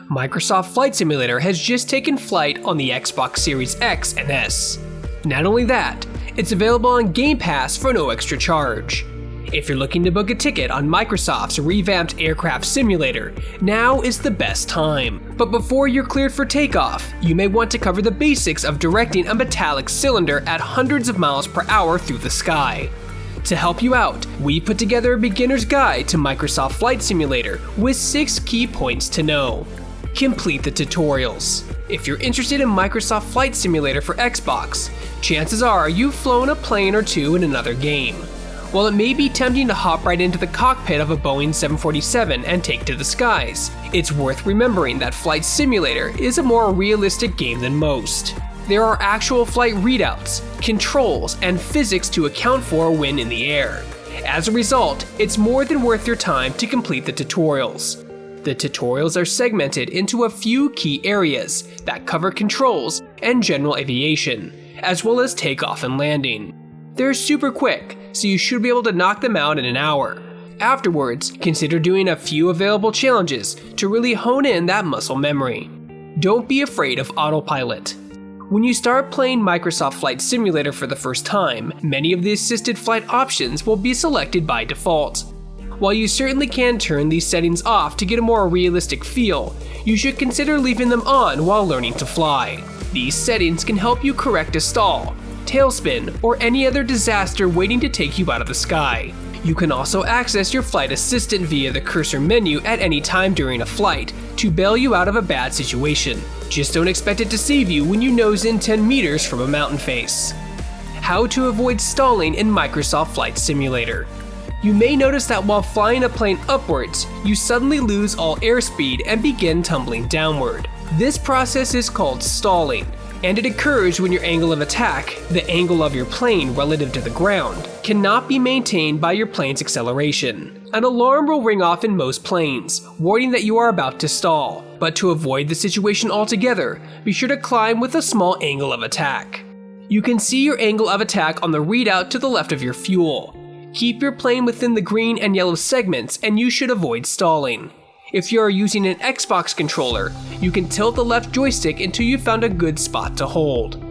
Microsoft Flight Simulator has just taken flight on the Xbox Series X and S. Not only that, it's available on Game Pass for no extra charge. If you're looking to book a ticket on Microsoft's revamped aircraft simulator, now is the best time. But before you're cleared for takeoff, you may want to cover the basics of directing a metallic cylinder at hundreds of miles per hour through the sky. To help you out, we put together a beginner's guide to Microsoft Flight Simulator with 6 key points to know. Complete the tutorials. If you're interested in Microsoft Flight Simulator for Xbox, chances are you've flown a plane or two in another game. While it may be tempting to hop right into the cockpit of a Boeing 747 and take to the skies, it's worth remembering that Flight Simulator is a more realistic game than most. There are actual flight readouts, controls, and physics to account for when in the air. As a result, it's more than worth your time to complete the tutorials. The tutorials are segmented into a few key areas that cover controls and general aviation, as well as takeoff and landing. They're super quick, so you should be able to knock them out in an hour. Afterwards, consider doing a few available challenges to really hone in that muscle memory. Don't be afraid of Autopilot. When you start playing Microsoft Flight Simulator for the first time, many of the assisted flight options will be selected by default. While you certainly can turn these settings off to get a more realistic feel, you should consider leaving them on while learning to fly. These settings can help you correct a stall, tailspin, or any other disaster waiting to take you out of the sky. You can also access your flight assistant via the cursor menu at any time during a flight to bail you out of a bad situation. Just don't expect it to save you when you nose in 10 meters from a mountain face. How to avoid stalling in Microsoft Flight Simulator. You may notice that while flying a plane upwards, you suddenly lose all airspeed and begin tumbling downward. This process is called stalling, and it occurs when your angle of attack, the angle of your plane relative to the ground, cannot be maintained by your plane's acceleration. An alarm will ring off in most planes, warning that you are about to stall, but to avoid the situation altogether, be sure to climb with a small angle of attack. You can see your angle of attack on the readout to the left of your fuel. Keep your plane within the green and yellow segments and you should avoid stalling. If you are using an Xbox controller, you can tilt the left joystick until you found a good spot to hold.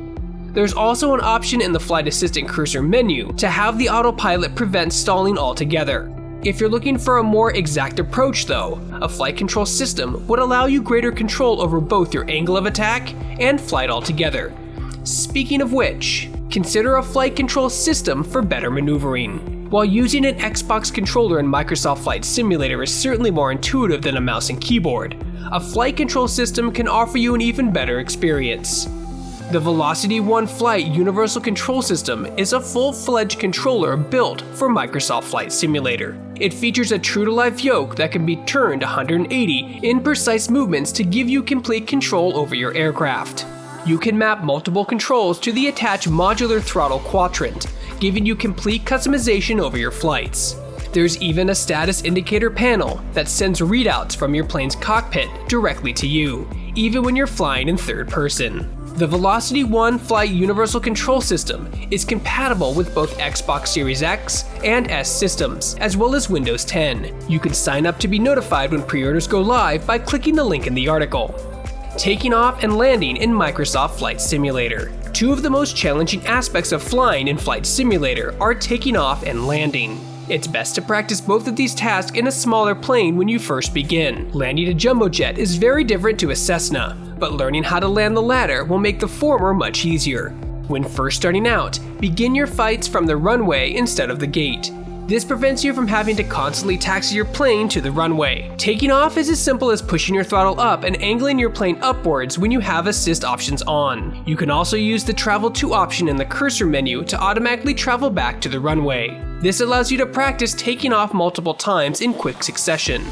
There's also an option in the Flight Assistant cursor menu to have the autopilot prevent stalling altogether. If you're looking for a more exact approach though, a flight control system would allow you greater control over both your angle of attack and flight altogether. Speaking of which, consider a flight control system for better maneuvering. While using an Xbox controller in Microsoft Flight Simulator is certainly more intuitive than a mouse and keyboard, a flight control system can offer you an even better experience. The Velocity One Flight Universal Control System is a full-fledged controller built for Microsoft Flight Simulator. It features a true-to-life yoke that can be turned 180 in precise movements to give you complete control over your aircraft. You can map multiple controls to the attached modular throttle quadrant, giving you complete customization over your flights. There's even a status indicator panel that sends readouts from your plane's cockpit directly to you, even when you're flying in third person. The Velocity One Flight Universal Control System is compatible with both Xbox Series X and S systems, as well as Windows 10. You can sign up to be notified when pre-orders go live by clicking the link in the article. Taking off and landing in Microsoft Flight Simulator. Two of the most challenging aspects of flying in Flight Simulator are taking off and landing. It's best to practice both of these tasks in a smaller plane when you first begin. Landing a jumbo jet is very different to a Cessna, but learning how to land the latter will make the former much easier. When first starting out, begin your flights from the runway instead of the gate. This prevents you from having to constantly taxi your plane to the runway. Taking off is as simple as pushing your throttle up and angling your plane upwards when you have assist options on. You can also use the Travel To option in the cursor menu to automatically travel back to the runway. This allows you to practice taking off multiple times in quick succession,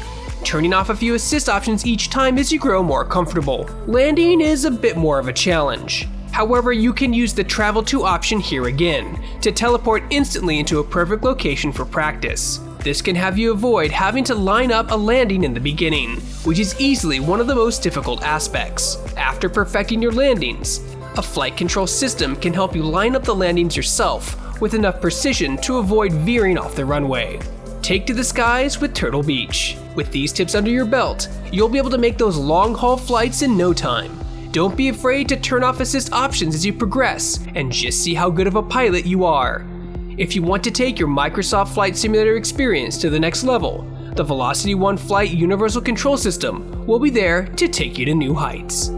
turning off a few assist options each time as you grow more comfortable. Landing is a bit more of a challenge. However, you can use the Travel To option here again, to teleport instantly into a perfect location for practice. This can have you avoid having to line up a landing in the beginning, which is easily one of the most difficult aspects. After perfecting your landings, a flight control system can help you line up the landings yourself with enough precision to avoid veering off the runway. take to the skies with Turtle Beach. With these tips under your belt, you'll be able to make those long-haul flights in no time. Don't be afraid to turn off assist options as you progress, and just see how good of a pilot you are. If you want to take your Microsoft Flight Simulator experience to the next level, the Velocity One Flight Universal Control System will be there to take you to new heights.